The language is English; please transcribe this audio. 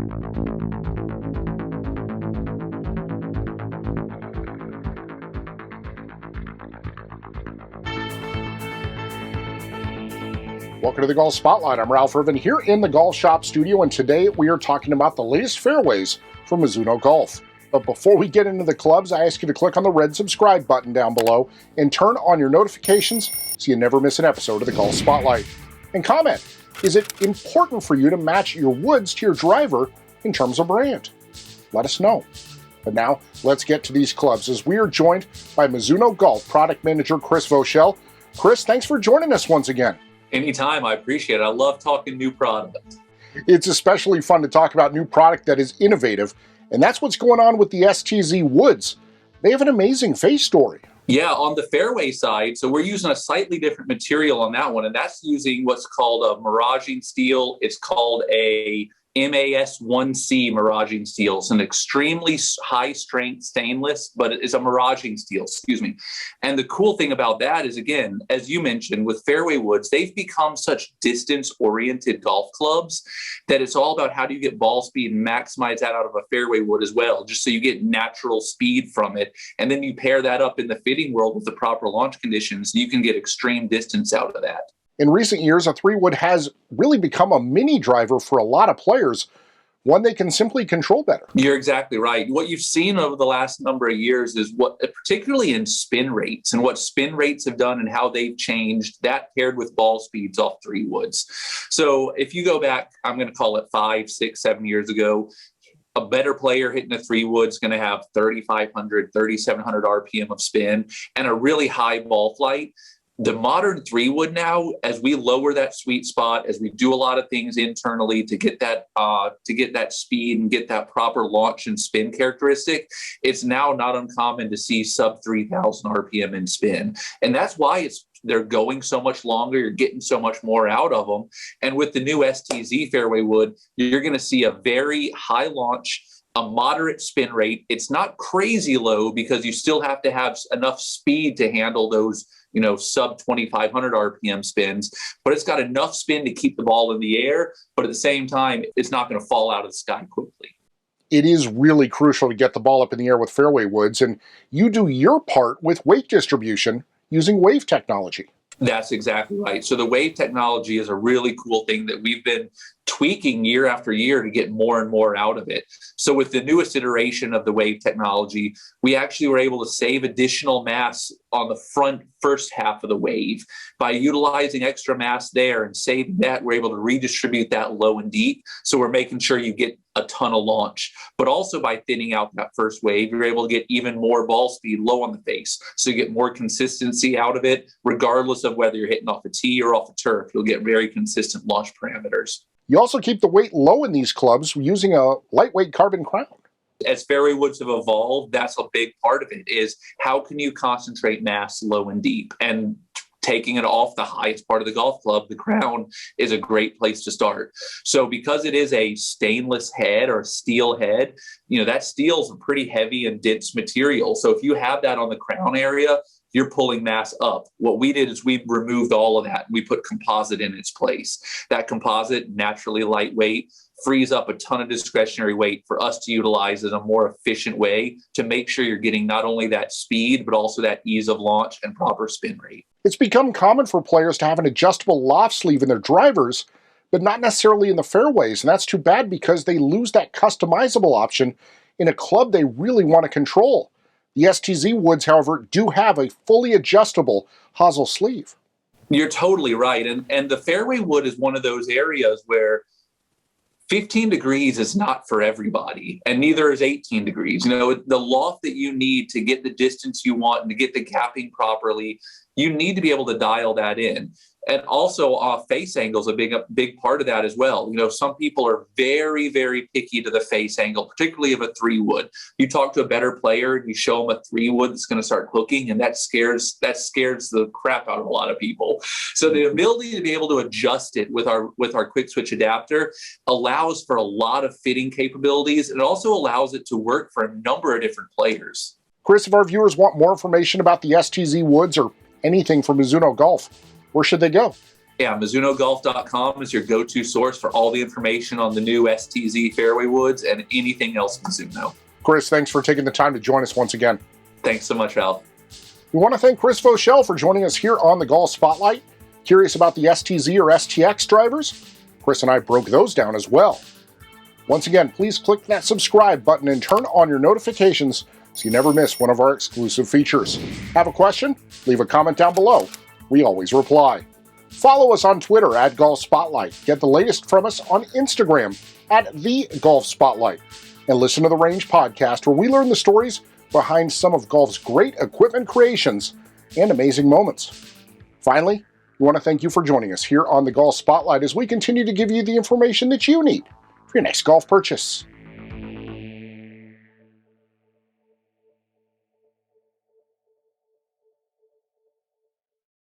Welcome to the Golf Spotlight. I'm Ralph Irvin here in the Golf Shop studio, and today we are talking about the latest fairways from Mizuno Golf. But before we get into the clubs, I ask you to click on the red subscribe button down below and turn on your notifications so you never miss an episode of the Golf Spotlight. And comment, is it important for you to match your woods to your driver in terms of brand? Let us know. But now, let's get to these clubs as we are joined by Mizuno Golf Product Manager Chris Voshell. Chris, thanks for joining us once again. Anytime, I appreciate it. I love talking new product. It's especially fun to talk about new product that is innovative, and that's what's going on with the STZ Woods. They have an amazing face story. Yeah, on the fairway side, so we're using a slightly different material on that one, and that's using what's called a miraging steel. It's called a MAS1C miraging steel. It's an extremely high strength stainless, but it's a miraging steel, And the cool thing about that is, again, as you mentioned, with fairway woods, they've become such distance oriented golf clubs that it's all about how do you get ball speed and maximize that out of a fairway wood as well, just so you get natural speed from it. And then you pair that up in the fitting world with the proper launch conditions, you can get extreme distance out of that. In recent years, a 3-wood has really become a mini driver for a lot of players, one they can simply control better. You're exactly right. What you've seen over the last number of years is what, particularly in spin rates and what spin rates have done and how they've changed, that paired with ball speeds off 3-woods. So if you go back, I'm going to call it 5, 6, 7 years ago, a better player hitting a 3-wood is going to have 3,500, 3,700 RPM of spin and a really high ball flight. The modern 3-wood now, as we lower that sweet spot, as we do a lot of things internally to get that speed and get that proper launch and spin characteristic, it's now not uncommon to see sub 3,000 RPM in spin, and that's why they're going so much longer. You're getting so much more out of them, and with the new STZ fairway wood, you're going to see a very high launch, a moderate spin rate. It's not crazy low because you still have to have enough speed to handle those sub 2,500 RPM spins, but it's got enough spin to keep the ball in the air, but at the same time, it's not going to fall out of the sky quickly. It is really crucial to get the ball up in the air with fairway woods, and you do your part with weight distribution using wave technology. That's exactly right. So the wave technology is a really cool thing that we've been tweaking year after year to get more and more out of it. So with the newest iteration of the wave technology, we actually were able to save additional mass on the first half of the wave. By utilizing extra mass there and saving that, we're able to redistribute that low and deep. So we're making sure you get a ton of launch, but also by thinning out that first wave, you're able to get even more ball speed low on the face. So you get more consistency out of it, regardless of whether you're hitting off a tee or off a turf. You'll get very consistent launch parameters. You also keep the weight low in these clubs using a lightweight carbon crown. As fairway woods have evolved, that's a big part of it, is how can you concentrate mass low and deep? And taking it off the highest part of the golf club, the crown, is a great place to start. So because it is a stainless head or a steel head, that steel is a pretty heavy and dense material. So if you have that on the crown area, you're pulling mass up. What we did is we removed all of that. We put composite in its place. That composite, naturally lightweight, frees up a ton of discretionary weight for us to utilize in a more efficient way to make sure you're getting not only that speed, but also that ease of launch and proper spin rate. It's become common for players to have an adjustable loft sleeve in their drivers, but not necessarily in the fairways. And that's too bad because they lose that customizable option in a club they really want to control. The STZ woods, however, do have a fully adjustable hosel sleeve. You're totally right. And the fairway wood is one of those areas where 15 degrees is not for everybody, and neither is 18 degrees. The loft that you need to get the distance you want and to get the gapping properly, you need to be able to dial that in. And also face angle is a big part of that as well. Some people are very, very picky to the face angle, particularly of a 3-wood. You talk to a better player and you show them a 3-wood that's going to start hooking, and that scares the crap out of a lot of people. So the ability to be able to adjust it with our quick switch adapter allows for a lot of fitting capabilities. It also allows it to work for a number of different players. Chris, if our viewers want more information about the STZ woods or anything from Mizuno Golf, where should they go? Yeah, MizunoGolf.com is your go-to source for all the information on the new STZ fairway woods and anything else Mizuno. Chris, thanks for taking the time to join us once again. Thanks so much, Ralph. We want to thank Chris Voschel for joining us here on the Golf Spotlight. Curious about the STZ or STX drivers? Chris and I broke those down as well. Once again, please click that subscribe button and turn on your notifications so you never miss one of our exclusive features. Have a question? Leave a comment down below. We always reply. Follow us on Twitter at Golf Spotlight. Get the latest from us on Instagram at The Golf Spotlight. And listen to the Range podcast where we learn the stories behind some of golf's great equipment creations and amazing moments. Finally, we want to thank you for joining us here on the Golf Spotlight as we continue to give you the information that you need for your next golf purchase.